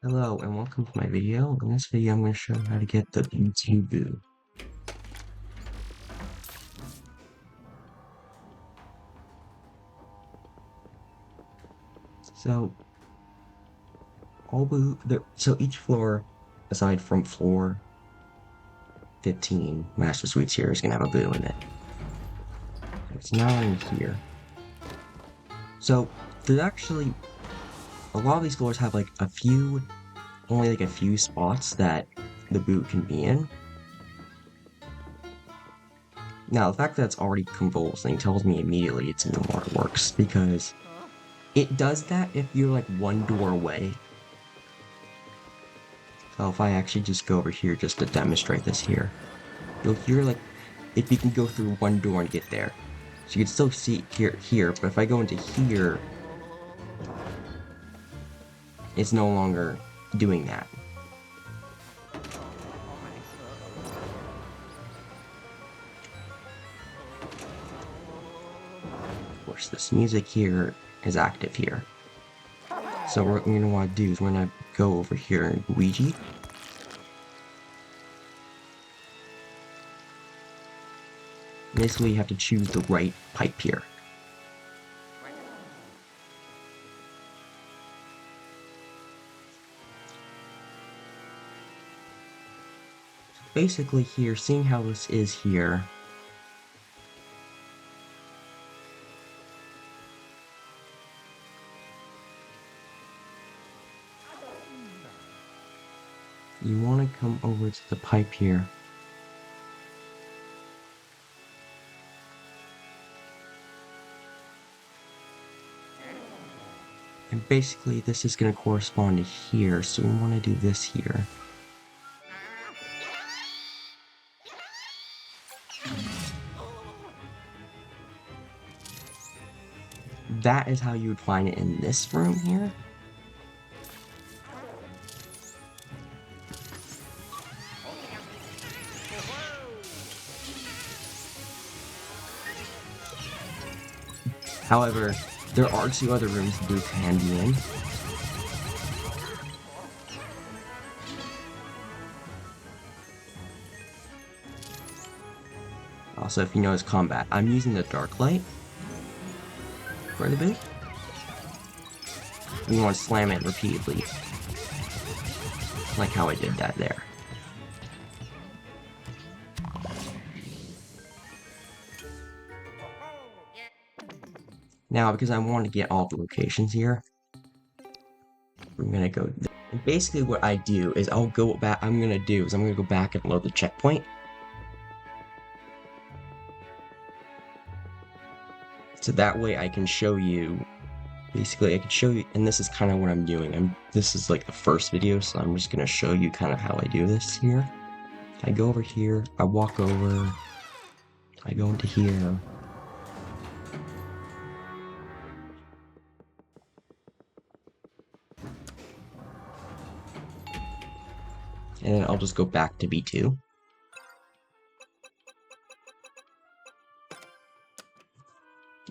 Hello and welcome to my video. In this video I'm going to show you how to get the YouTube. So so each floor, aside from floor 15, Master Suites here is going to have a boo in it. It's now in here. So there's actually a lot of these floors have like only like a few spots that the boot can be in. Now the fact that it's already convulsing tells me immediately it's in the Waterworks because it does that if you're like one door away. So if I actually just go over here just to demonstrate this here, you'll hear like if you can go through one door and get there. So you can still see it here, but if I go into here, it's no longer doing that. Of course, this music here is active here. So what we're going to want to do is we're going to go over here in Luigi. Basically, you have to choose the right pipe here. Basically here, seeing how this is here, you want to come over to the pipe here. And basically this is going to correspond to here, so we want to do this here. That is how you would find it in this room here. However, there are two other rooms the boot can be in. Also, if you notice combat, I'm using the dark light for the boot. You want to slam it repeatedly, like how I did that there. Now, because I want to get all the locations here, I'm gonna go. And basically, what I do is I'm gonna go back and load the checkpoint. So that way I can show you. Basically, I can show you, and this is kind of what I'm doing. This is like the first video, so I'm just gonna show you kind of how I do this here. I go over here, I walk over, I go into here. And then I'll just go back to B2.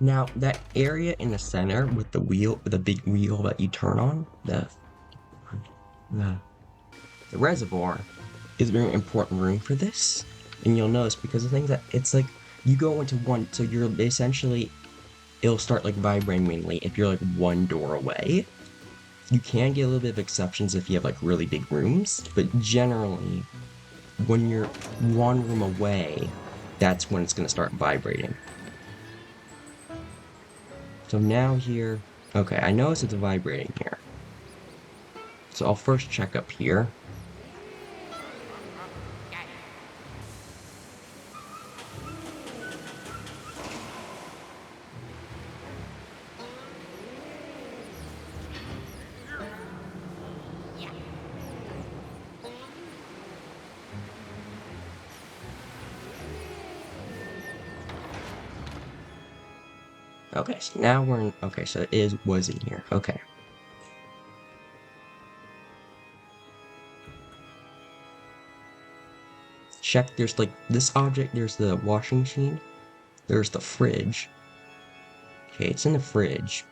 Now, that area in the center with the big wheel that you turn on, the reservoir, is a very important room for this. And you'll notice because the thing that it's like you go into one, so you're essentially, it'll start like vibrating mainly if you're like one door away. You can get a little bit of exceptions if you have like really big rooms, but generally, when you're one room away, that's when it's going to start vibrating. So now here, okay, I notice it's vibrating here. So I'll first check up here. Okay, so now we're in, okay, so it was in here, okay. Check, there's like this object, there's the washing machine, there's the fridge. Okay, it's in the fridge.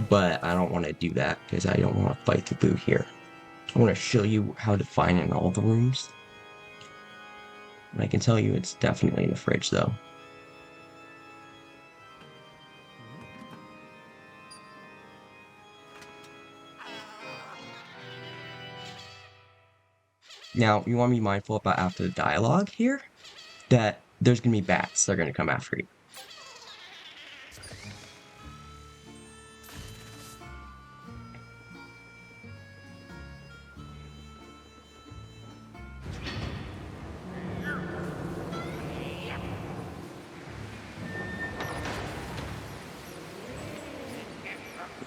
but I don't want to do that because I don't want to fight the boo here. I want to show you how to find it in all the rooms. And I can tell you it's definitely in the fridge though. Now, you want to be mindful about after the dialogue here, that there's going to be bats that are going to come after you.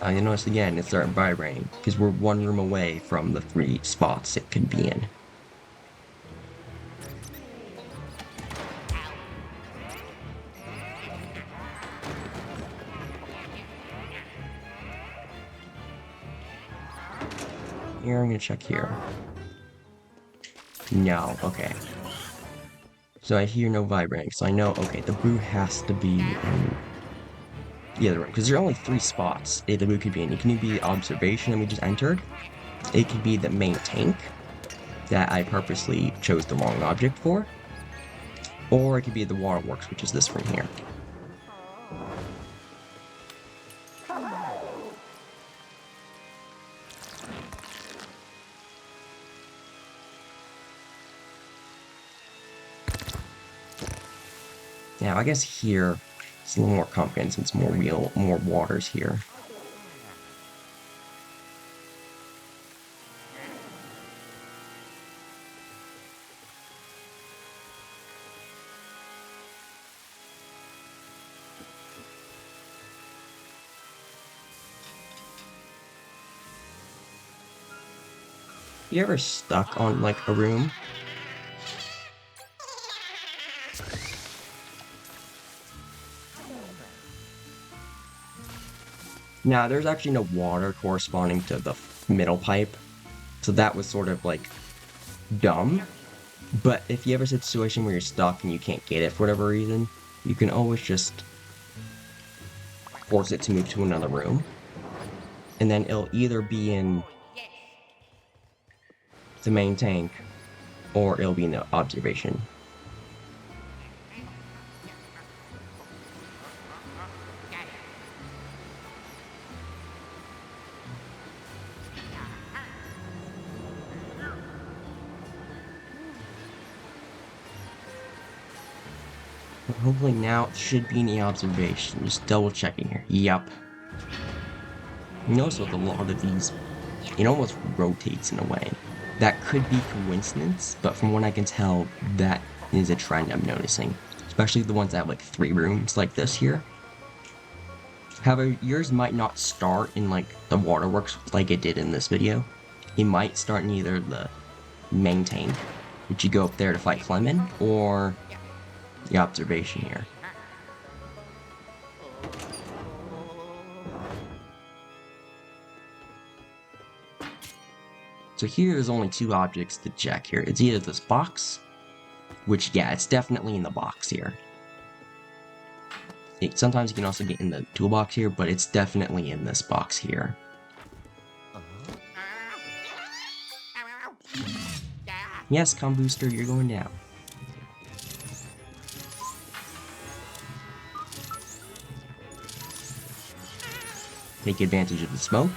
You'll notice again, it started vibrating, because we're one room away from the 3 spots it could be in. Here, I'm gonna check here. No, okay. So I hear no vibrating, so I know, okay, the boo has to be in the other room, because there are only 3 spots the boo could be in. It can be observation that we just entered, it could be the main tank that I purposely chose the wrong object for, or it could be the Waterworks, which is this room here. Now, I guess here, it's a little more comprehensive, it's more real, more waters here. You ever stuck on, like, a room? Now, there's actually no water corresponding to the middle pipe, so that was sort of, like, dumb. But if you ever see a situation where you're stuck and you can't get it for whatever reason, you can always just force it to move to another room. And then it'll either be in the main tank, or it'll be in the observation. Hopefully now it should be in the observation. Just double checking here. Yup. You notice with a lot of these, it almost rotates in a way. That could be coincidence, but from what I can tell, that is a trend I'm noticing. Especially the ones that have like 3 rooms like this here. However, yours might not start in like the Waterworks like it did in this video. It might start in either the main tank, which you go up there to fight Clement, or the observation here. So here there's only 2 objects to check here. It's either this box, which yeah, it's definitely in the box here. Sometimes you can also get in the toolbox here, but it's definitely in this box here. Yes, ComBooster, you're going down. Take advantage of the smoke.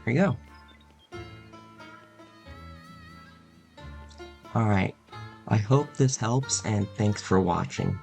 There you go. Alright, I hope this helps, and thanks for watching.